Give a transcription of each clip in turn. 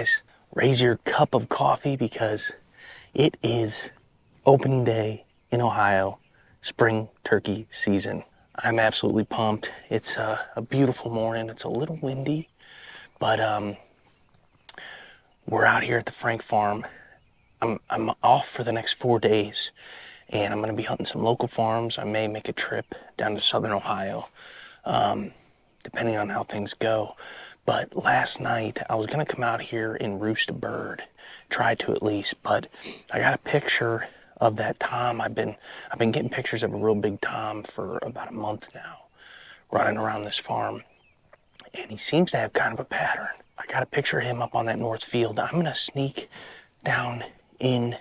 guys, raise your cup of coffee because it is opening day in Ohio, spring turkey season. I'm absolutely pumped. It's a beautiful morning. It's a little windy, but we're out here at the Frank farm. I'm off for the next 4 days, and I'm going to be hunting some local farms. I may make a trip down to southern Ohio, depending on how things go. But last night, I was going to come out here and roost a bird, try to at least, but I got a picture of that tom. I've been getting pictures of a real big tom for about a month now, running around this farm, and he seems to have kind of a pattern. I got a picture of him up on that north field. I'm going to sneak down in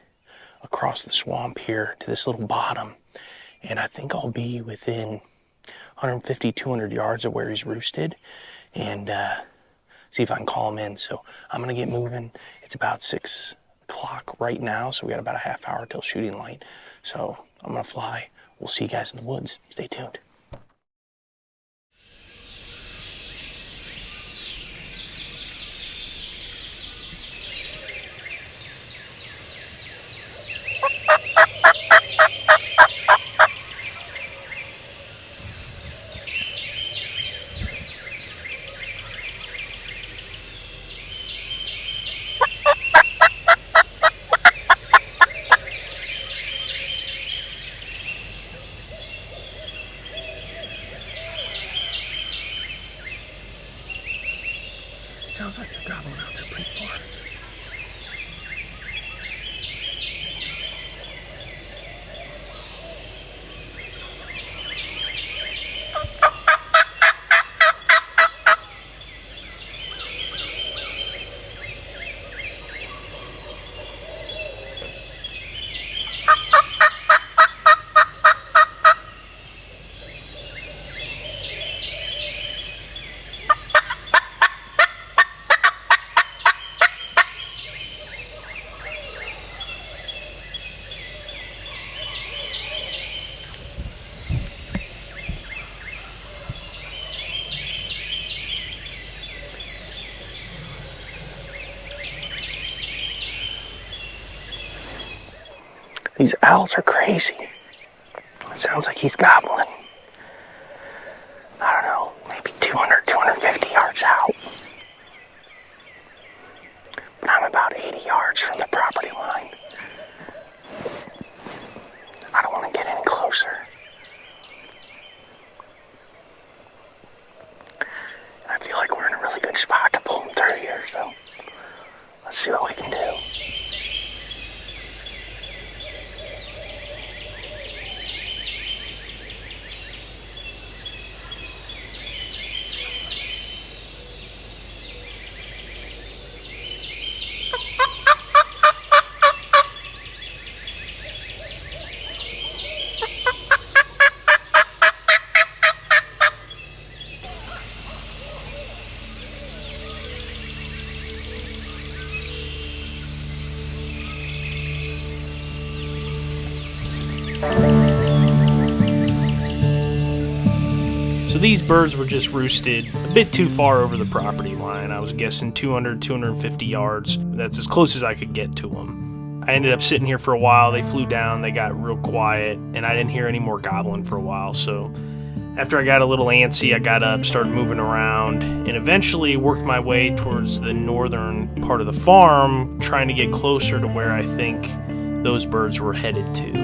across the swamp here to this little bottom, and I think I'll be within 150, 200 yards of where he's roosted, and see if I can call him in. So I'm going to get moving. It's about 6 o'clock right now, so we got about a half hour till shooting light. So I'm going to fly. We'll see you guys in the woods. Stay tuned. Sounds like they're gobbling out there pretty far. These owls are crazy. It sounds like he's gobbling. I don't know, maybe 200, 250 yards out. But I'm about 80 yards from the property line. I don't want to get any closer. I feel like we're in a really good spot to pull him through here, so let's see what we can do. So these birds were just roosted a bit too far over the property line. I was guessing 200, 250 yards. That's as close as I could get to them. I ended up sitting here for a while. They flew down, they got real quiet, and I didn't hear any more gobbling for a while. So after I got a little antsy, I got up, started moving around, and eventually worked my way towards the northern part of the farm, trying to get closer to where I think those birds were headed to.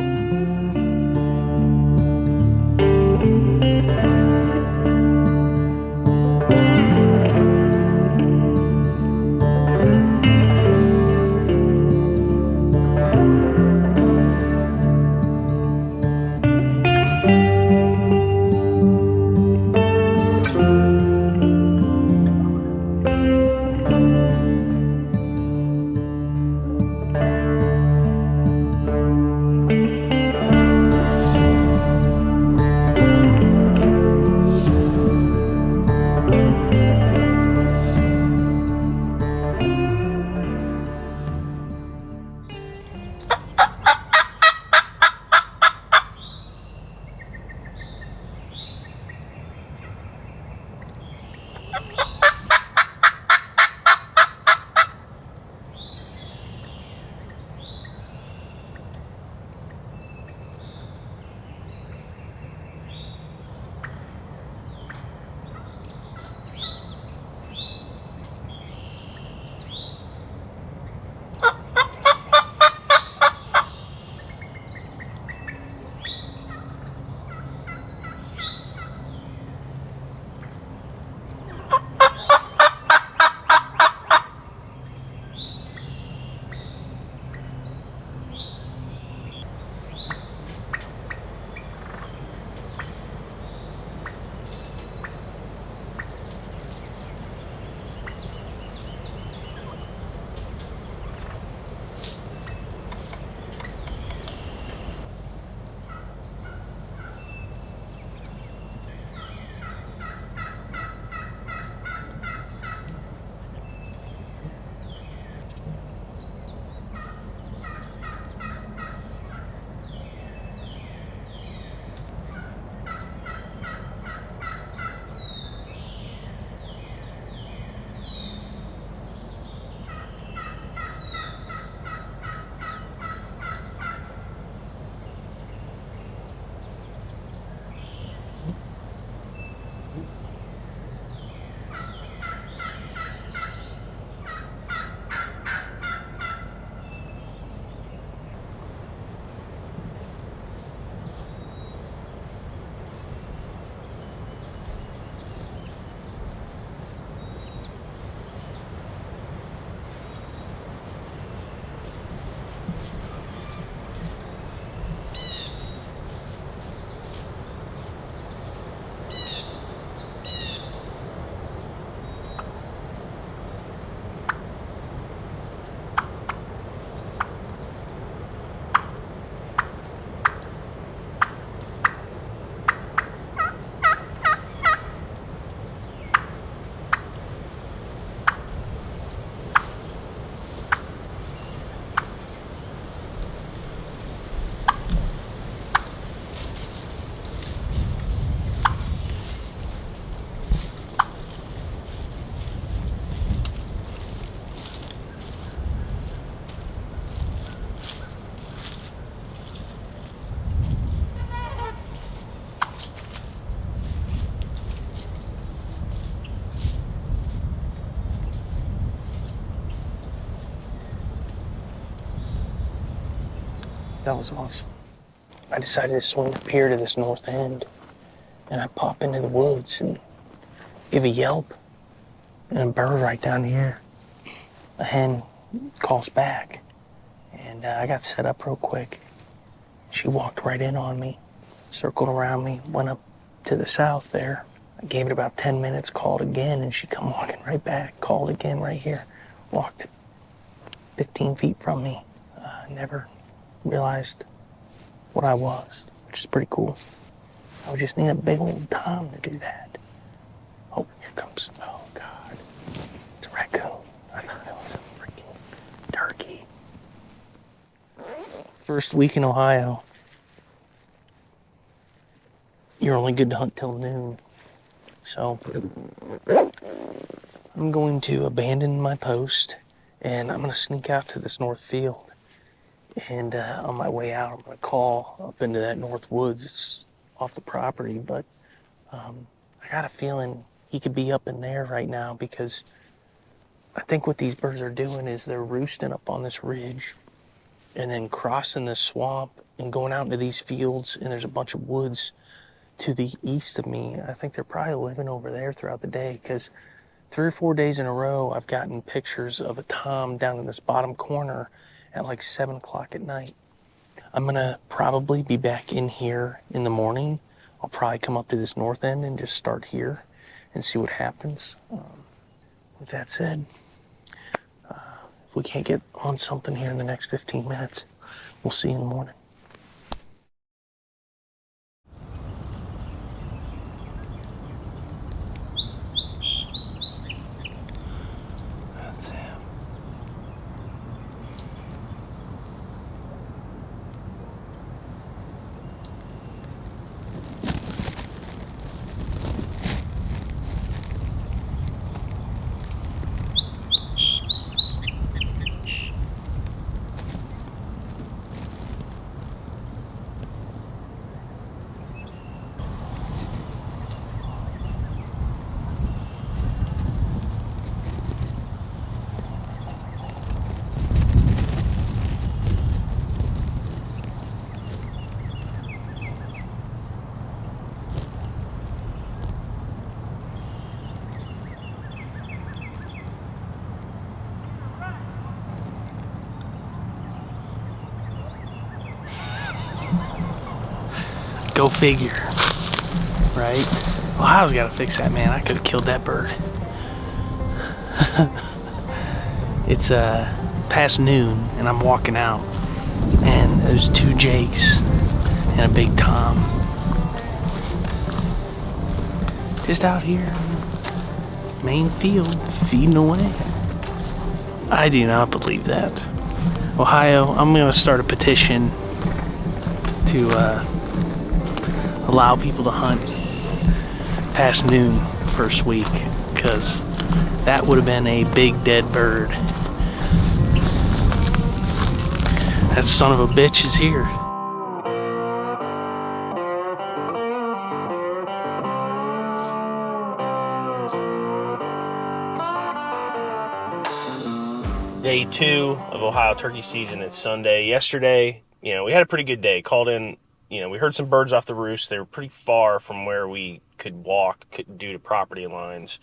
That was awesome. I decided to swing up here to this north end, and I pop into the woods and give a yelp, and a bird right down here, a hen, calls back, and I got set up real quick. She walked right in on me, circled around me, went up to the south there. I gave it about 10 minutes, called again, and she come walking right back, called again right here, walked 15 feet from me. Never realized what I was, which is pretty cool. I would just need a big old tom to do that. Oh, here comes, oh God, it's a raccoon. I thought it was a freaking turkey. First week in Ohio, you're only good to hunt till noon. So I'm going to abandon my post, and I'm going to sneak out to this north field. And on my way out, I'm going to call up into that north woods. It's off the property, but I got a feeling he could be up in there right now, because I think what these birds are doing is they're roosting up on this ridge and then crossing this swamp and going out into these fields, and there's a bunch of woods to the east of me. I think they're probably living over there throughout the day, because 3 or 4 days in a row, I've gotten pictures of a tom down in this bottom corner at like 7 o'clock at night. I'm gonna probably be back in here in the morning. I'll probably come up to this north end and just start here and see what happens. With that said, if we can't get on something here in the next 15 minutes, we'll see you in the morning. Go figure, right? Ohio's got to fix that, man. I could have killed that bird. It's past noon, and I'm walking out, and there's 2 jakes and a big tom just out here, main field, feeding away. I do not believe that. Ohio, I'm gonna start a petition to allow people to hunt past noon first week, because that would have been a big dead bird. That son of a bitch is here. Day 2 of Ohio turkey season. It's Sunday. Yesterday, we had a pretty good day. Called in, we heard some birds off the roost. They were pretty far from where we could walk due to property lines.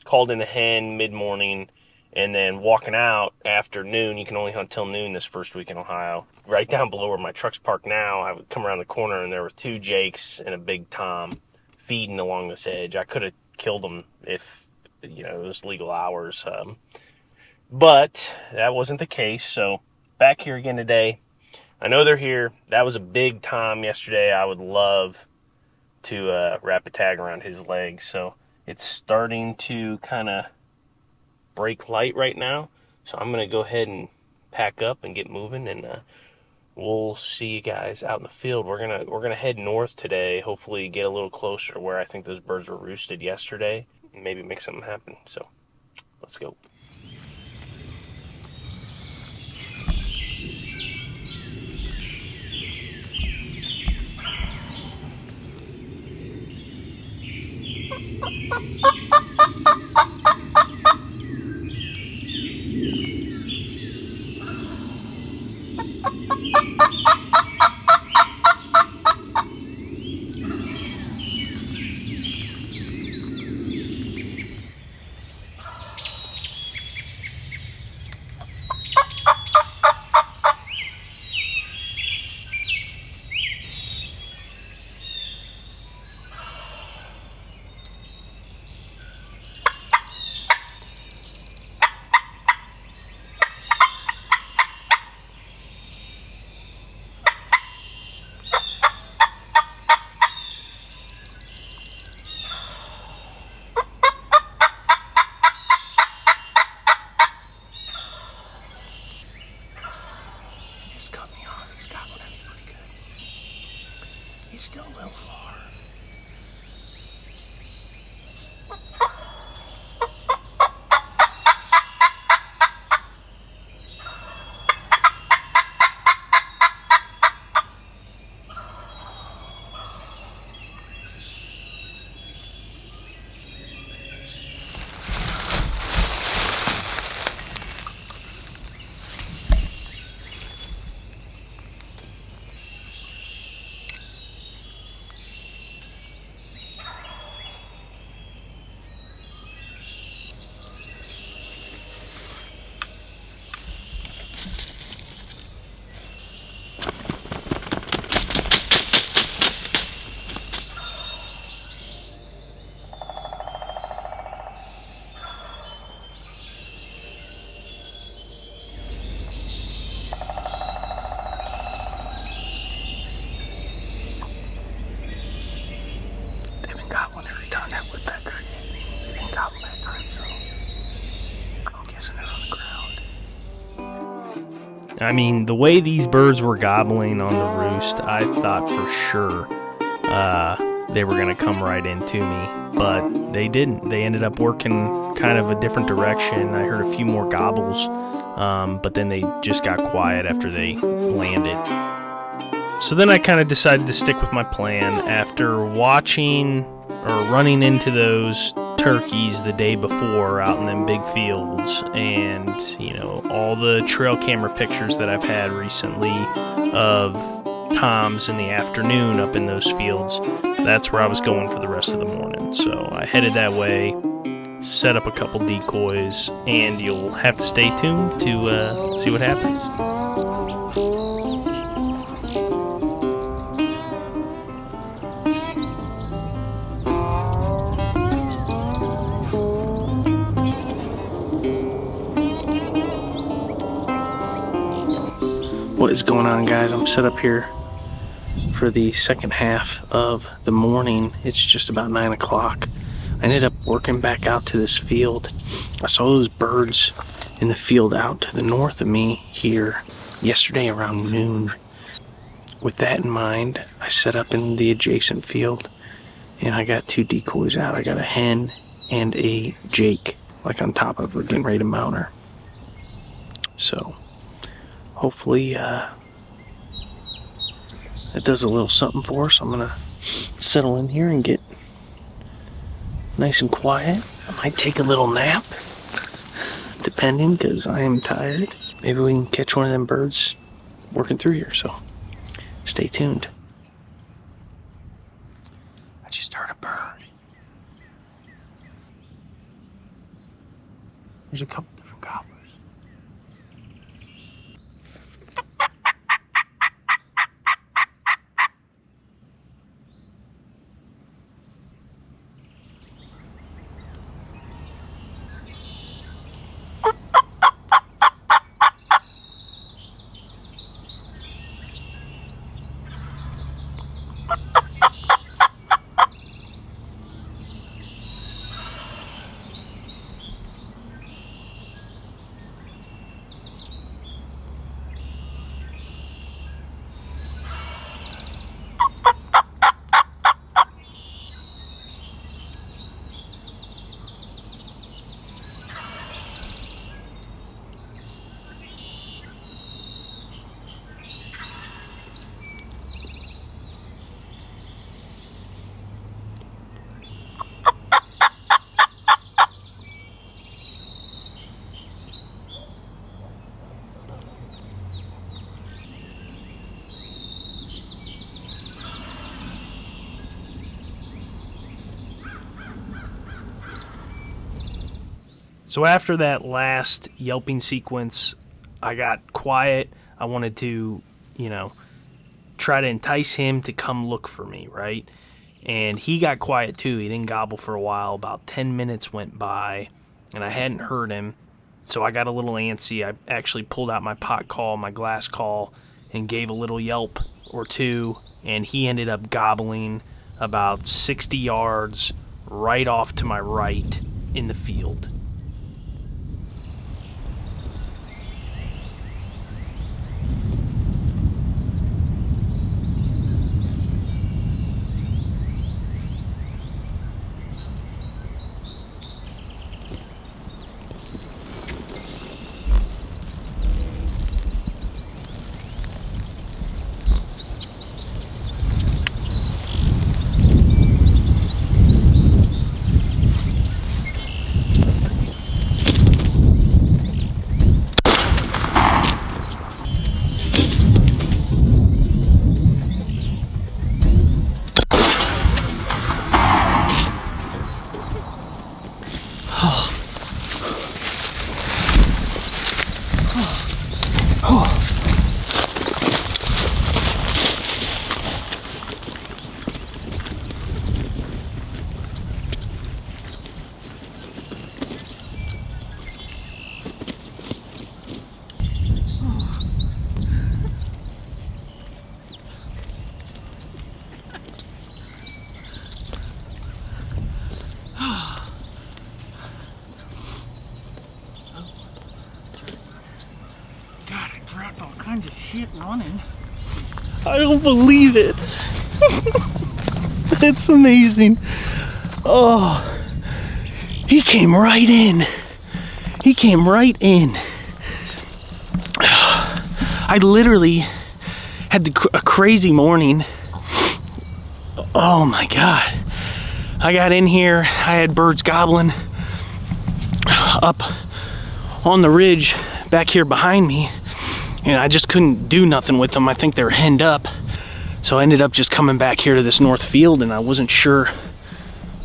Called in a hen mid-morning, and then walking out after noon. You can only hunt till noon this first week in Ohio. Right down below where my truck's parked now, I would come around the corner, and there were 2 jakes and a big tom feeding along this edge. I could have killed them if, it was legal hours. But that wasn't the case, so back here again today. I know they're here. That was a big tom yesterday. I would love to wrap a tag around his legs. So it's starting to kind of break light right now. So I'm going to go ahead and pack up and get moving, and we'll see you guys out in the field. We're gonna head north today. Hopefully get a little closer to where I think those birds were roosted yesterday, and maybe make something happen. So let's go. He's still a little far. Gobbling every time that woodpecker. They didn't gobble that time, so I'm guessing they're on the ground. I mean, the way these birds were gobbling on the roost, I thought for sure they were going to come right into me, but they didn't. They ended up working kind of a different direction. I heard a few more gobbles, but then they just got quiet after they landed. So then I kind of decided to stick with my plan after watching or running into those turkeys the day before out in them big fields, and all the trail camera pictures that I've had recently of toms in the afternoon up in those fields. That's where I was going for the rest of the morning. So I headed that way, set up a couple decoys, and you'll have to stay tuned to see what happens. What is going on, guys? I'm set up here for the second half of the morning. It's just about 9 o'clock. I ended up working back out to this field. I saw those birds in the field out to the north of me here yesterday around noon. With that in mind, I set up in the adjacent field and I got 2 decoys out. I got a hen and a jake, like on top of her, getting ready to mount her. So hopefully it does a little something for us. I'm gonna settle in here and get nice and quiet. I might take a little nap, depending, because I am tired. Maybe we can catch one of them birds working through here, so stay tuned. I just heard a bird. There's a couple different gobblers. So after that last yelping sequence, I got quiet. I wanted to, try to entice him to come look for me, right? And he got quiet too. He didn't gobble for a while. About 10 minutes went by, and I hadn't heard him. So I got a little antsy. I actually pulled out my pot call, my glass call, and gave a little yelp or two, and he ended up gobbling about 60 yards right off to my right in the field. shit running. I don't believe it. That's amazing. Oh, he came right in. He came right in. I literally had a crazy morning. Oh my God. I got in here, I had birds gobbling up on the ridge back here behind me, and I just couldn't do nothing with them. I think they were henned up. So I ended up just coming back here to this north field, and I wasn't sure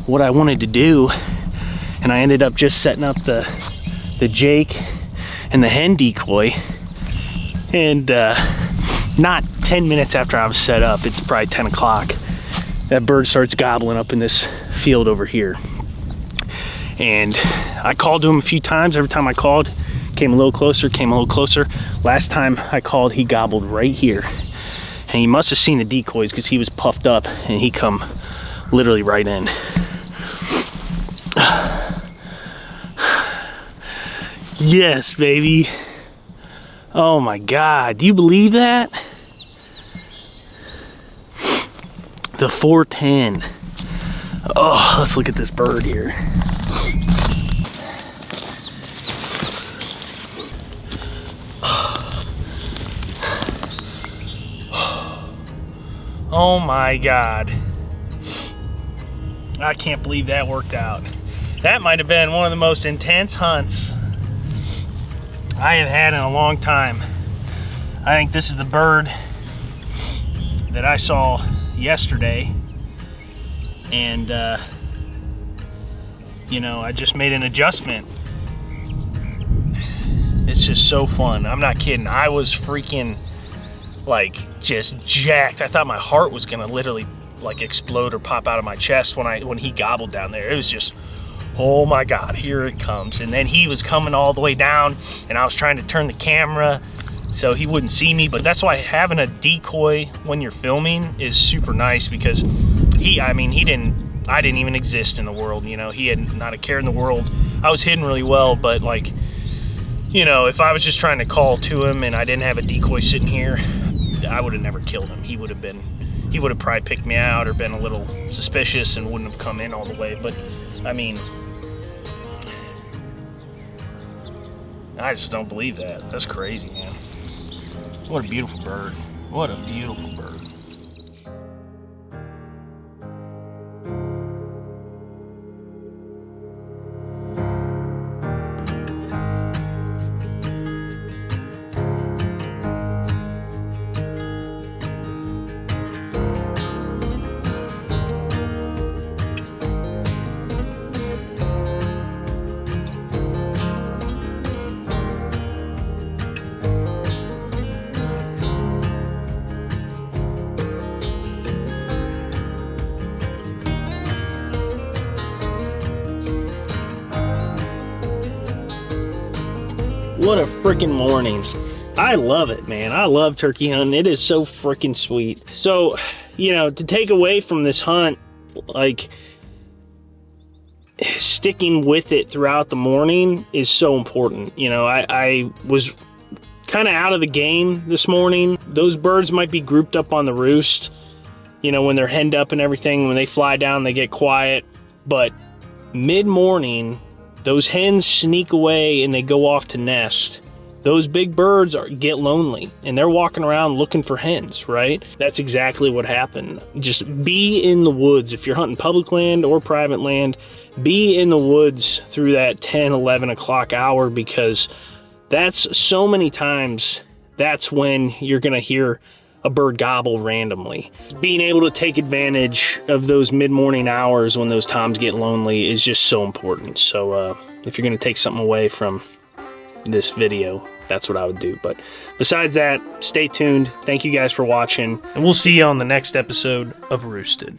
what I wanted to do. And I ended up just setting up the Jake and the hen decoy. And not 10 minutes after I was set up, it's probably 10 o'clock, that bird starts gobbling up in this field over here. And I called to him a few times. Every time I called, came a little closer, came a little closer. Last time I called, he gobbled right here. And he must have seen the decoys because he was puffed up and he come literally right in. Yes, baby. Oh my God, do you believe that? The 410. Oh, let's look at this bird here. Oh my God. I can't believe that worked out. That might have been one of the most intense hunts I have had in a long time. I think this is the bird that I saw yesterday. And, you know, I just made an adjustment. It's just so fun. I'm not kidding. I was freaking, like, just jacked. I thought my heart was gonna literally, like, explode or pop out of my chest when he gobbled down there. It was just, oh my God, here it comes. And then he was coming all the way down, and I was trying to turn the camera so he wouldn't see me. But that's why having a decoy when you're filming is super nice, because I didn't even exist in the world, you know. He had not a care in the world. I was hidden really well, but, like, you know, if I was just trying to call to him and I didn't have a decoy sitting here, I would have never killed him. He would have probably picked me out or been a little suspicious and wouldn't have come in all the way. But I mean, I just don't believe that. That's crazy, man. What a beautiful bird. What a beautiful bird. What a freaking morning. I love it, man. I love turkey hunting. It is so freaking sweet. So, you know, to take away from this hunt, like, sticking with it throughout the morning is so important. You know, I was kind of out of the game this morning. Those birds might be grouped up on the roost, you know, when they're henned up and everything. When they fly down, they get quiet. But mid-morning, those hens sneak away and they go off to nest. Those big birds get lonely and they're walking around looking for hens, right? That's exactly what happened. Just be in the woods. If you're hunting public land or private land, be in the woods through that 10, 11 o'clock hour, because that's so many times, that's when you're gonna hear a bird gobble randomly. Being able to take advantage of those mid-morning hours when those toms get lonely is just so important. So if you're gonna take something away from this video, that's what I would do. But besides that, stay tuned. Thank you guys for watching, and we'll see you on the next episode of Roosted.